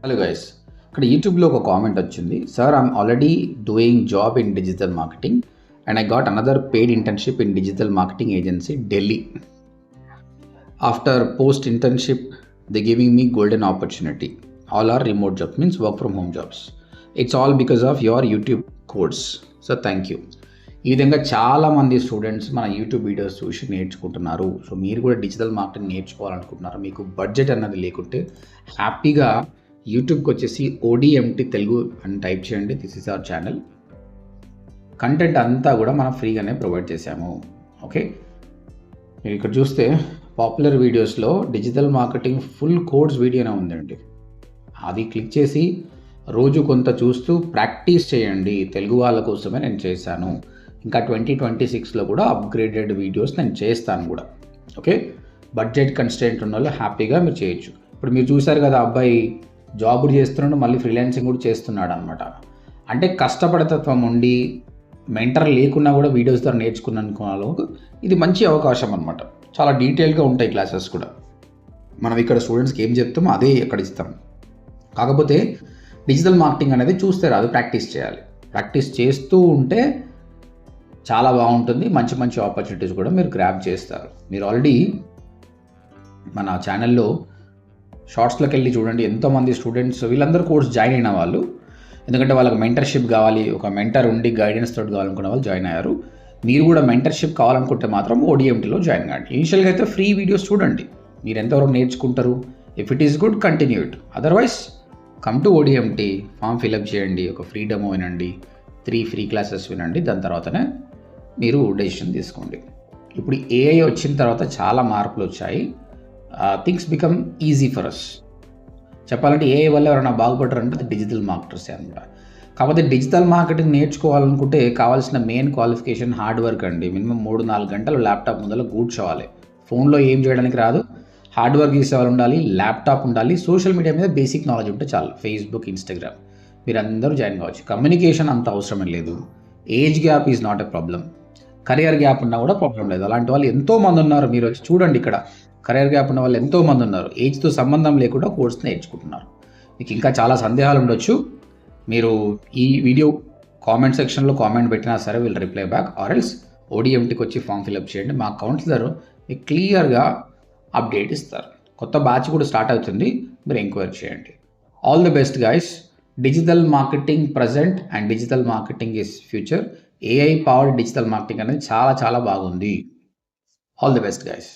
Hello guys, ఇక్కడ యూట్యూబ్లో ఒక కామెంట్ వచ్చింది. Sir, I'm already doing job in digital marketing and I got another paid internship in digital marketing agency Delhi. After post internship they giving me golden opportunity. All are remote jobs, means work from home jobs. It's all because of your YouTube course. So thank you. ఈ విధంగా చాలామంది students మన YouTube videos చూసి నేర్చుకుంటున్నారు. So మీరు కూడా digital marketing నేర్చుకోవాలనుకుంటున్నారు, మీకు budget అన్నది లేకుంటే హ్యాపీగా యూట్యూబ్కి వచ్చేసి ODMT తెలుగు అని టైప్ చేయండి. This is our channel. Content అంతా కూడా మనం ఫ్రీగానే ప్రొవైడ్ చేశాము. ఓకే, మీరు ఇక్కడ చూస్తే పాపులర్ వీడియోస్లో డిజిటల్ మార్కెటింగ్ ఫుల్ కోర్స్ వీడియోనే ఉందండి. అది క్లిక్ చేసి రోజు కొంత చూస్తూ ప్రాక్టీస్ చేయండి. తెలుగు వాళ్ళ కోసమే నేను చేశాను. ఇంకా 2026లో కూడా అప్గ్రేడెడ్ వీడియోస్ నేను చేస్తాను కూడా. ఓకే, బడ్జెట్ కన్స్టెంట్ ఉన్న వాళ్ళు హ్యాపీగా మీరు చేయొచ్చు. ఇప్పుడు మీరు చూసారు కదా, అబ్బాయి జాబ్ చేస్తున్నాడు, మళ్ళీ ఫ్రీలాన్సింగ్ కూడా చేస్తున్నాడు అనమాట. అంటే కష్టపడతత్వం ఉండి మెంటర్ లేకున్నా కూడా వీడియోస్ ద్వారా నేర్చుకున్న అనుకున్న ఇది మంచి అవకాశం అనమాట. చాలా డీటెయిల్గా ఉంటాయి క్లాసెస్ కూడా. మనం ఇక్కడ స్టూడెంట్స్కి ఏం చెప్తామో అదే ఇక్కడ ఇస్తాం. కాకపోతే డిజిటల్ మార్కెటింగ్ అనేది చూస్తే రాదు, ప్రాక్టీస్ చేయాలి. ప్రాక్టీస్ చేస్తూ ఉంటే చాలా బాగుంటుంది. మంచి మంచి ఆపర్చునిటీస్ కూడా మీరు గ్రాబ్ చేస్తారు. మీరు ఆల్రెడీ మన ఛానల్లో షార్ట్స్లోకి వెళ్ళి చూడండి, ఎంతోమంది స్టూడెంట్స్ వీళ్ళందరూ కోర్స్ జాయిన్ అయిన వాళ్ళు. ఎందుకంటే వాళ్ళకి మెంటర్షిప్ కావాలి, ఒక మెంటర్ ఉండి గైడెన్స్ తోటి కావాలనుకున్న వాళ్ళు జాయిన్ అయ్యారు. మీరు కూడా మెంటర్షిప్ కావాలనుకుంటే మాత్రం ODMTలో జాయిన్ కాండి. ఇనిషియల్గా అయితే ఫ్రీ వీడియోస్ చూడండి, మీరు ఎంతవరకు నేర్చుకుంటారు. If it is good, continue it. Otherwise come to ODMT, form fill up చేయండి, ఒక ఫ్రీ డెమో వినండి, 3 ఫ్రీ క్లాసెస్ వినండి. దాని తర్వాతనే మీరు డెసిషన్ తీసుకోండి. ఇప్పుడు AI వచ్చిన తర్వాత చాలా మార్పులు వచ్చాయి. Things become easy for us. చెప్పాలంటే AI వల్ల ఎవరైనా బాగుపడ్డారంటే అది డిజిటల్ మార్కెటర్సే అనమాట. కాకపోతే డిజిటల్ మార్కెటింగ్ నేర్చుకోవాలనుకుంటే కావాల్సిన మెయిన్ క్వాలిఫికేషన్ హార్డ్ వర్క్ అండి. మినిమం 3-4 గంటలు ల్యాప్టాప్ ముందర కూర్చోవాలి. ఫోన్లో ఏం చేయడానికి రాదు, హార్డ్ వర్క్ చేసేవాళ్ళు ఉండాలి, ల్యాప్టాప్ ఉండాలి, సోషల్ మీడియా మీద బేసిక్ నాలెడ్జ్ ఉంటే చాలు. ఫేస్బుక్, ఇన్స్టాగ్రామ్ మీరు అందరూ జాయిన్ కావచ్చు. కమ్యూనికేషన్ అంత అవసరమే లేదు. Age gap is not a problem. Career gap ఉన్నా కూడా ప్రాబ్లం లేదు. అలాంటి వాళ్ళు ఎంతోమంది ఉన్నారు. మీరు వచ్చి చూడండి, ఇక్కడ కెరియర్ గ్యాప్ ఉన్న వాళ్ళు ఎంతోమంది ఉన్నారు. ఏజ్తో సంబంధం లేకుండా కోర్స్ నేర్చుకుంటున్నారు. మీకు ఇంకా చాలా సందేహాలు ఉండొచ్చు. మీరు ఈ వీడియో కామెంట్ సెక్షన్లో కామెంట్ పెట్టినా సరే will reply back. Or else ODMTకి వచ్చి ఫామ్ ఫిల్అప్ చేయండి. మా కౌన్సిలర్ మీకు క్లియర్గా అప్డేట్ ఇస్తారు. కొత్త బ్యాచ్ కూడా స్టార్ట్ అవుతుంది, మీరు ఎంక్వైరీ చేయండి. All the best guys. Digital marketing present and digital marketing is future. AI powered digital marketing అనేది చాలా చాలా బాగుంది. All the best guys.